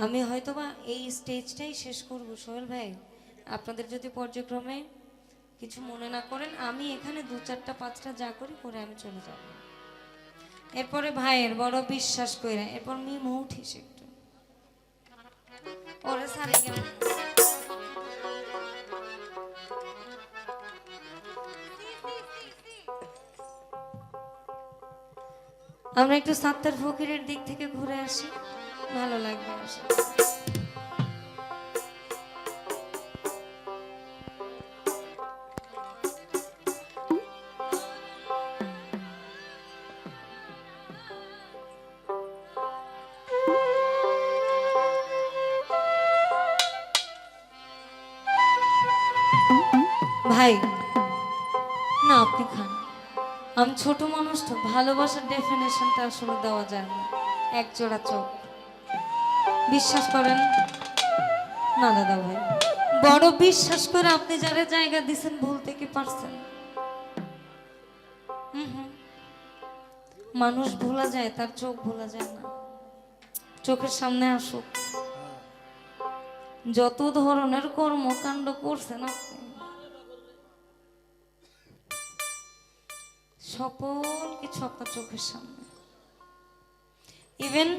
আমি হয়তোবা এই স্টেজটাই শেষ করব সোহেল ভাই, আপনাদের যদি পর্যায়ক্রমে কিছু মনে না করেন। আমি এখানে 2 4টা 5টা যা করি করে আমি চলে যাব। এরপরে ভাইয়ের বড় বিশ্বাস কইরা এরপর মিমো উঠিস একটু ওরে সারে কেন। আমরা একটু সাত্তার ফকিরের দিক থেকে ঘুরে আসি, ভালো লাগবে আসে। ভাই না আপনি খান, আমি ছোট মানুষ তো, ভালোবাসার ডেফিনেশনটা আসলে দেওয়া যায় না। এক জোড়া চোখ, বিশ্বাস করেন না দাদা ভাই, বড় বিশ্বাস করে আপনি যারা জায়গা দিছেন ভুলতে কি পারছেন? হুম, মানুষ ভোলা যায়, তার চোখ ভোলা যায় না। চোখের সামনে আসুক, যত ধরনের কর্মকাণ্ড করছেন আপনি সকল কিছু আপনার চোখের সামনে। ইভেন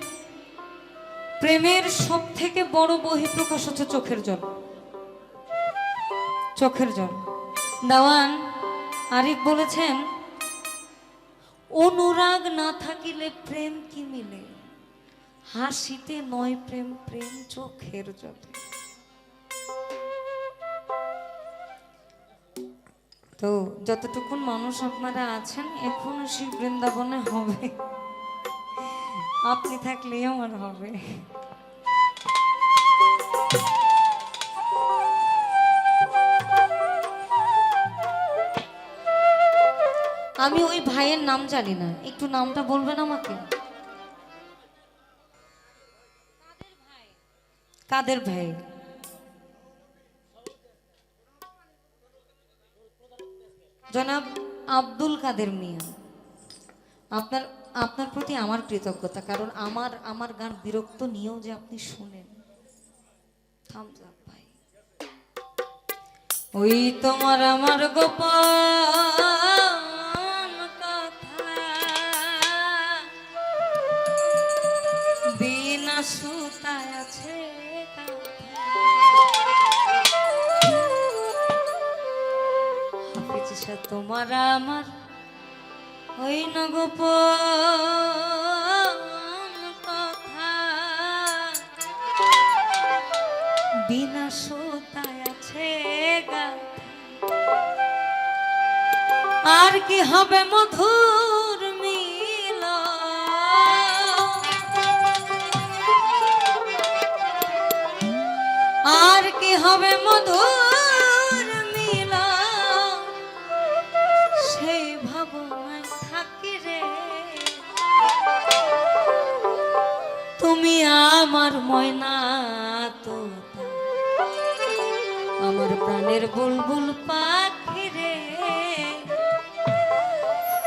প্রেমের সব থেকে বড় বহিঃপ্রকাশ হচ্ছে চোখের জল। চোখের জল। দেওয়ান আরিফ বলেছেন, অনুরাগ না থাকিলে প্রেম কি মিলে, হাসিতে নয় প্রেম, প্রেম চোখের জলে। তো যতটুকুন মানুষ আপনারা আছেন এখনো সেই বৃন্দাবনে হবে, আপনি থাকলেই আমার হবে। আমি ওই ভাইয়ের নাম জানি না, একটু নামটা বলবেন আমাকে? কাদের ভাই? জনাব আব্দুল কাদের মিয়া। আপনার আপনার প্রতি আমার কৃতজ্ঞতা, কারণ আমার আমার গান বিরক্ত নিয়েও যে আপনি শুনেন। থামস আপ ভাই। ওই তোমার আমার গোপন কথা বিনা সুতায় আছে হাফিজ শাহ, তোমার আমার ওই না গোপন কথা বিনা সুতায় আছে গাথা। আর কি হবে মধুর মিল, আর কি হবে মধুর মিল, সেই ভাবনায় থাকি রে। তুমি আমার ময়না তোতা, আমার প্রাণের বুলবুল পাখি রে,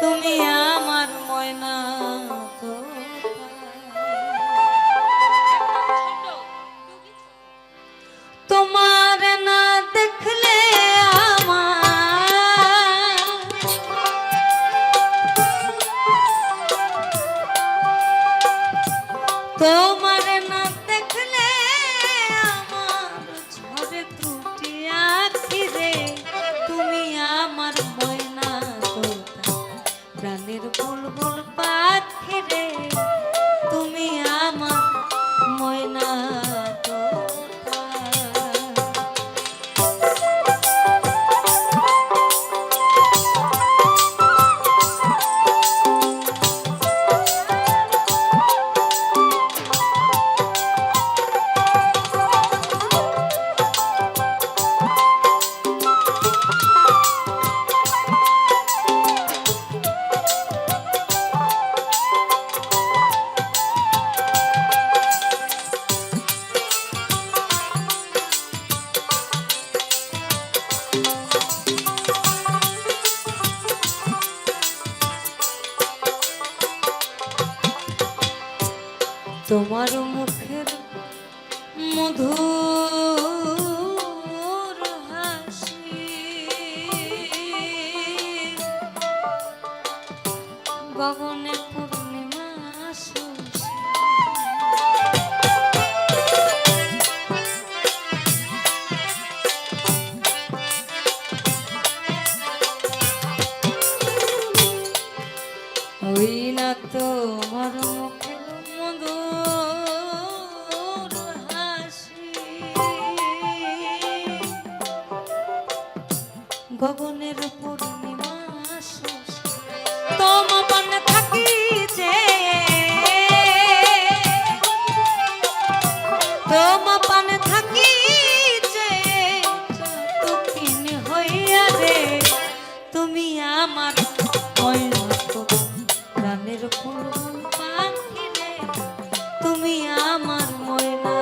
তুমি আমার ময়না তোমার না দেখলে আমার, তোমার না দেখলে আমার ঝরে ত্রুটি আখি রে, তুমি আমার ময়না তোতা, প্রাণের বুলবুল পাখি রে, তুমি আমার ময়না তোতা। তোমার মুখের মধুর হাসি গগনে পূর্ণিমা শশী ওই না তোমার মুখে মধুর হাসি গগনের পূর্ণিমা শশী তোমার মনে থাকি যে তোমার পানে থাকি যে তুকিনি হইয়া রে তুমি আমার ময়না প্রাণের ফুল পাখি রে তুমি আমার ময়না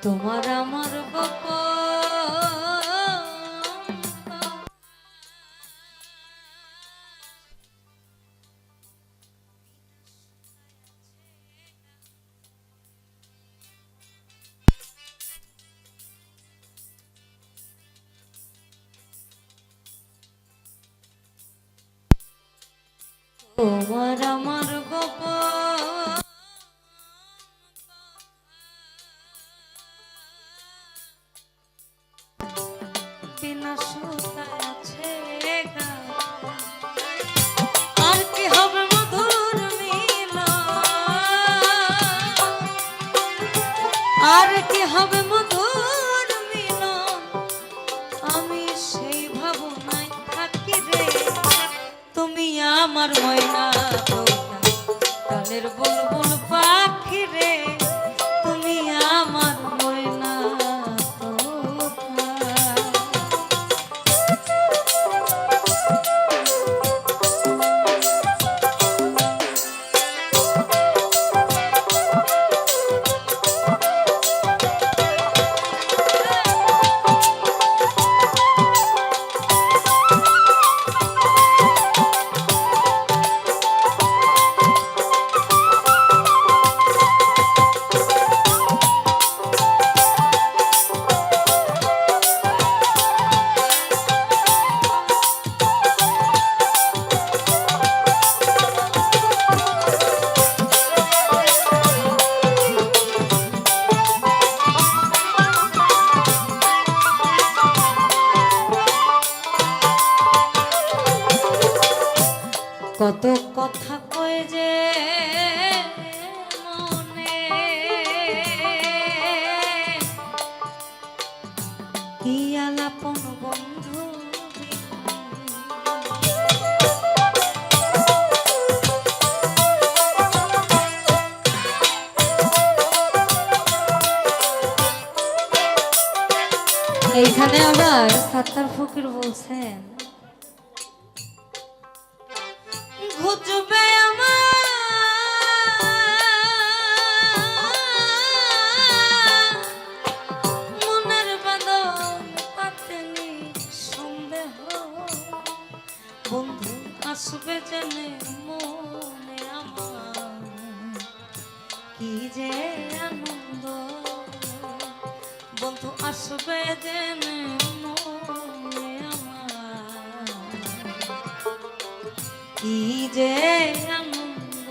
তোমার আমার তোমার আমার গোপন বিনা সুতায় আছে গা আর কি হবে মধুর মিলন আর কি হবে মধুর মিলন আমি সেই ভাবনায় থাকি রে তুমি আমার ময়না কানের বুলবুল পাখি রে তুমি আমার ময়না কত কথা কয় যে মনে কি আলাপন বন্ধু এইখানে আবার সাত্তার ফকির বলছেন খুঁজবে আমার মনের বাদন তাতে সন্দেহ বন্ধু আসবে জেনে মনে আমার কি যে আনন্দ বন্ধু আসবে জেনে মনে আমার কি যে আনন্দ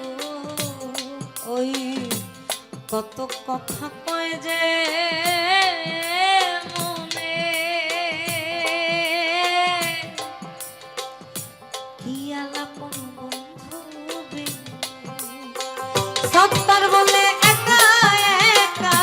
ওই কত কথা কয় যে মনে কি আলাপন বন্ধু সত্তর বলে একা একা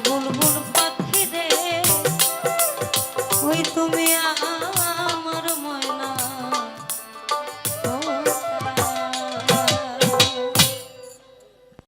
বুলবুল পাখি রে ওই তুমি